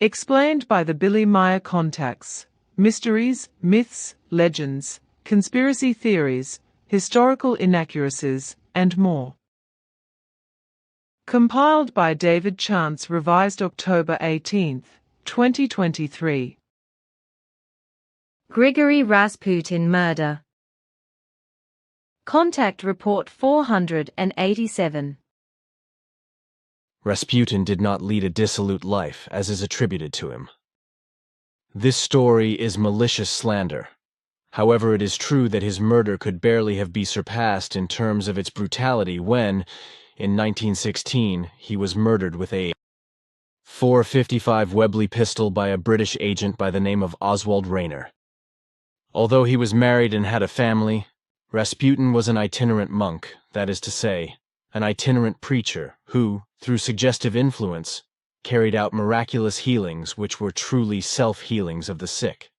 Explained by the Billy Meier contacts, mysteries, myths, legends, conspiracy theories, historical inaccuracies, and more. Compiled by David Chance, revised October 18, 2023. Grigori Rasputin murder. Contact Report 487. Rasputin did not lead a dissolute life, as is attributed to him. This story is malicious slander. However, it is true that his murder could barely have been surpassed in terms of its brutality when, in 1916, he was murdered with a .455 Webley pistol by a British agent by the name of Oswald Rayner. Although he was married and had a family, Rasputin was an itinerant monk, that is to say, an itinerant preacher who, through suggestive influence, carried out miraculous healings which were truly self-healings of the sick.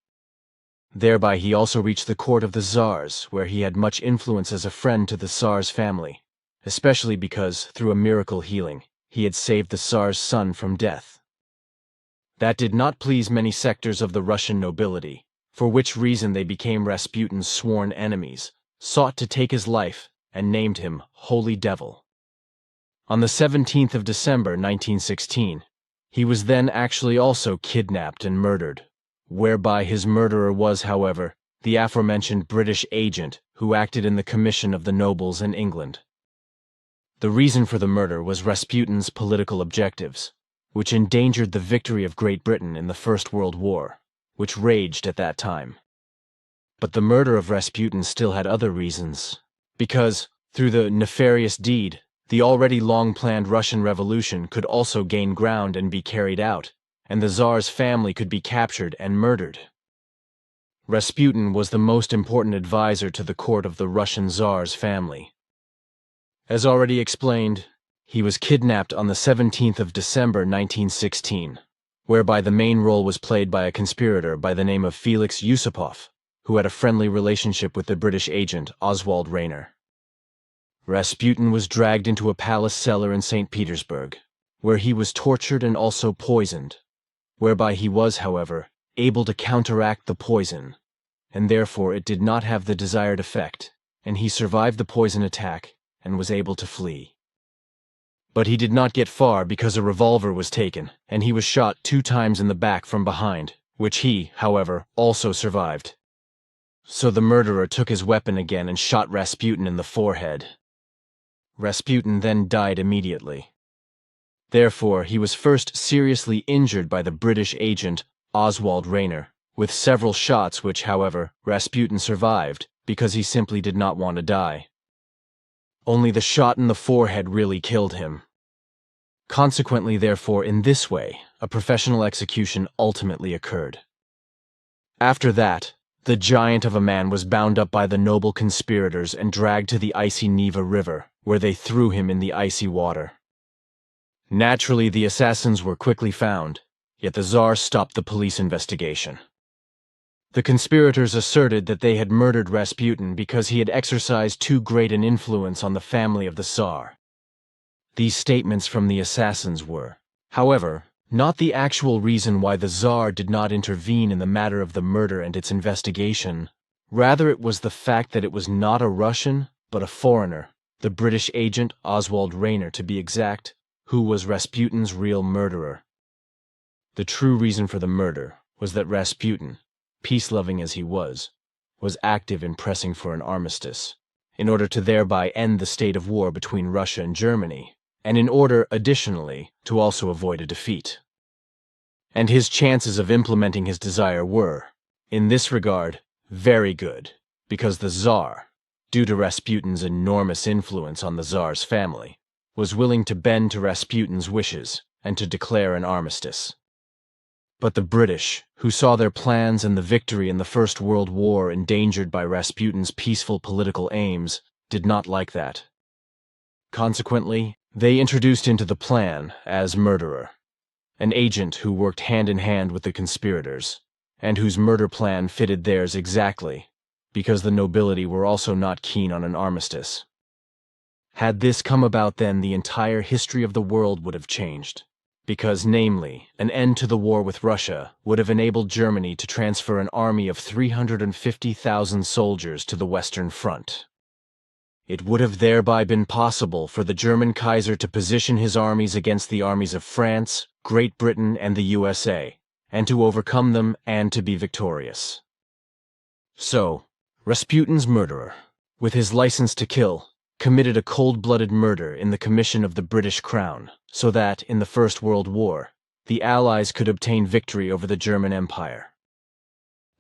Thereby he also reached the court of the Tsars, where he had much influence as a friend to the Tsar's family, especially because, through a miracle healing, he had saved the Tsar's son from death. That did not please many sectors of the Russian nobility, for which reason they became Rasputin's sworn enemies, sought to take his life, and named him Holy Devil. On the 17th of December 1916, he was then actually also kidnapped and murdered, whereby his murderer was, however, the aforementioned British agent who acted in the commission of the nobles in England. The reason for the murder was Rasputin's political objectives, which endangered the victory of Great Britain in the First World War, which raged at that time. But the murder of Rasputin still had other reasons, because, through the nefarious deed, the already long-planned Russian Revolution could also gain ground and be carried out, and the Tsar's family could be captured and murdered. Rasputin was the most important advisor to the court of the Russian Tsar's family. As already explained, he was kidnapped on the 17th of December 1916, whereby the main role was played by a conspirator by the name of Felix Yusupov, who had a friendly relationship with the British agent Oswald Rayner. Rasputin was dragged into a palace cellar in St. Petersburg, where he was tortured and also poisoned, whereby he was, however, able to counteract the poison, and therefore it did not have the desired effect, and he survived the poison attack and was able to flee. But he did not get far because a revolver was taken, and he was shot 2 times in the back from behind, which he, however, also survived. So the murderer took his weapon again and shot Rasputin in the forehead. Rasputin then died immediately. Therefore, he was first seriously injured by the British agent Oswald Rayner, with several shots which, however, Rasputin survived because he simply did not want to die. Only the shot in the forehead really killed him. Consequently, therefore, in this way, a professional execution ultimately occurred. After that, the giant of a man was bound up by the noble conspirators and dragged to the icy Neva River, where they threw him in the icy water. Naturally, the assassins were quickly found, yet the Tsar stopped the police investigation. The conspirators asserted that they had murdered Rasputin because he had exercised too great an influence on the family of the Tsar. These statements from the assassins were, however, not the actual reason why the Tsar did not intervene in the matter of the murder and its investigation. Rather, it was the fact that it was not a Russian, but a foreigner, the British agent Oswald Rayner to be exact, who was Rasputin's real murderer. The true reason for the murder was that Rasputin, peace-loving as he was active in pressing for an armistice, in order to thereby end the state of war between Russia and Germany, and in order, additionally, to also avoid a defeat. And his chances of implementing his desire were, in this regard, very good, because the Tsar, due to Rasputin's enormous influence on the Tsar's family, was willing to bend to Rasputin's wishes and to declare an armistice. But the British, who saw their plans and the victory in the First World War endangered by Rasputin's peaceful political aims, did not like that. Consequently, they introduced into the plan, as murderer, an agent who worked hand-in-hand with the conspirators, and whose murder plan fitted theirs exactly, because the nobility were also not keen on an armistice. Had this come about then, the entire history of the world would have changed, because, namely, an end to the war with Russia would have enabled Germany to transfer an army of 350,000 soldiers to the Western Front. It would have thereby been possible for the German Kaiser to position his armies against the armies of France, Great Britain, and the USA, and to overcome them and to be victorious. So, Rasputin's murderer, with his license to kill, committed a cold-blooded murder in the commission of the British Crown, so that, in the First World War, the Allies could obtain victory over the German Empire.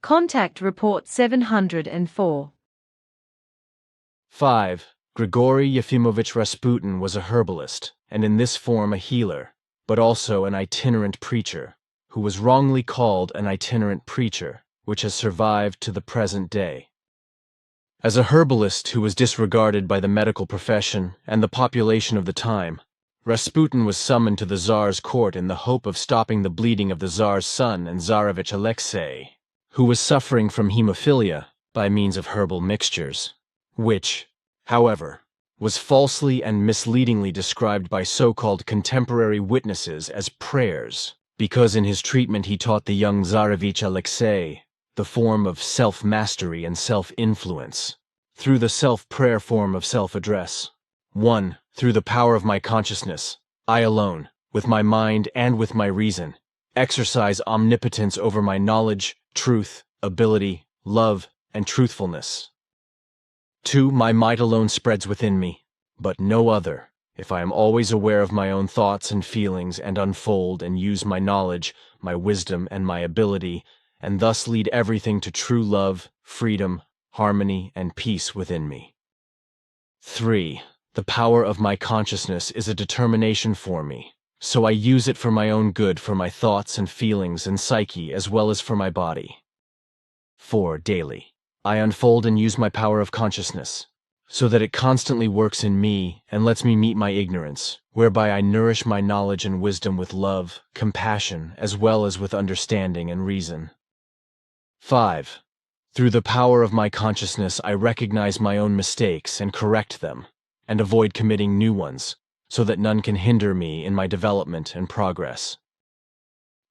Contact Report 704. 5. Grigori Yefimovich Rasputin was a herbalist, and in this form a healer, but also an itinerant preacher, who was wrongly called an itinerant preacher, which has survived to the present day. As a herbalist who was disregarded by the medical profession and the population of the time, Rasputin was summoned to the Tsar's court in the hope of stopping the bleeding of the Tsar's son and Tsarevich Alexei, who was suffering from hemophilia by means of herbal mixtures, which, however, was falsely and misleadingly described by so-called contemporary witnesses as prayers, because in his treatment he taught the young Tsarevich Alexei the form of self-mastery and self-influence, through the self-prayer form of self-address. 1. Through the power of my consciousness, I alone, with my mind and with my reason, exercise omnipotence over my knowledge, truth, ability, love, and truthfulness. 2. My might alone spreads within me, but no other, if I am always aware of my own thoughts and feelings and unfold and use my knowledge, my wisdom, and my ability, and thus lead everything to true love, freedom, harmony, and peace within me. 3. The power of my consciousness is a determination for me, so I use it for my own good, for my thoughts and feelings and psyche as well as for my body. 4. Daily, I unfold and use my power of consciousness, so that it constantly works in me and lets me meet my ignorance, whereby I nourish my knowledge and wisdom with love, compassion, as well as with understanding and reason. 5. Through the power of my consciousness, I recognize my own mistakes and correct them, and avoid committing new ones, so that none can hinder me in my development and progress.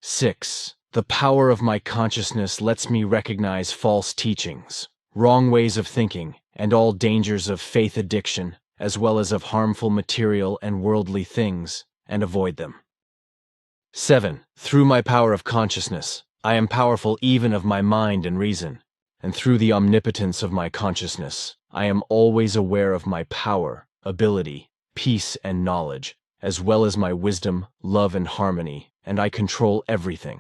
6. The power of my consciousness lets me recognize false teachings, wrong ways of thinking, and all dangers of faith addiction, as well as of harmful material and worldly things, and avoid them. 7. Through my power of consciousness, I am powerful even of my mind and reason, and through the omnipotence of my consciousness, I am always aware of my power, ability, peace, and knowledge, as well as my wisdom, love, and harmony, and I control everything.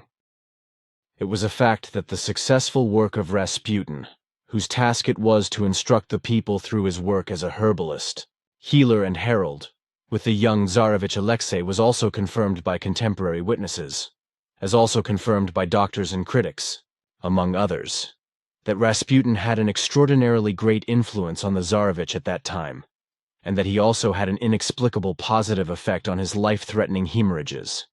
It was a fact that the successful work of Rasputin, whose task it was to instruct the people through his work as a herbalist, healer, and herald, with the young Tsarevich Alexei, was also confirmed by contemporary witnesses, as also confirmed by doctors and critics, among others, that Rasputin had an extraordinarily great influence on the Tsarevich at that time, and that he also had an inexplicable positive effect on his life-threatening hemorrhages.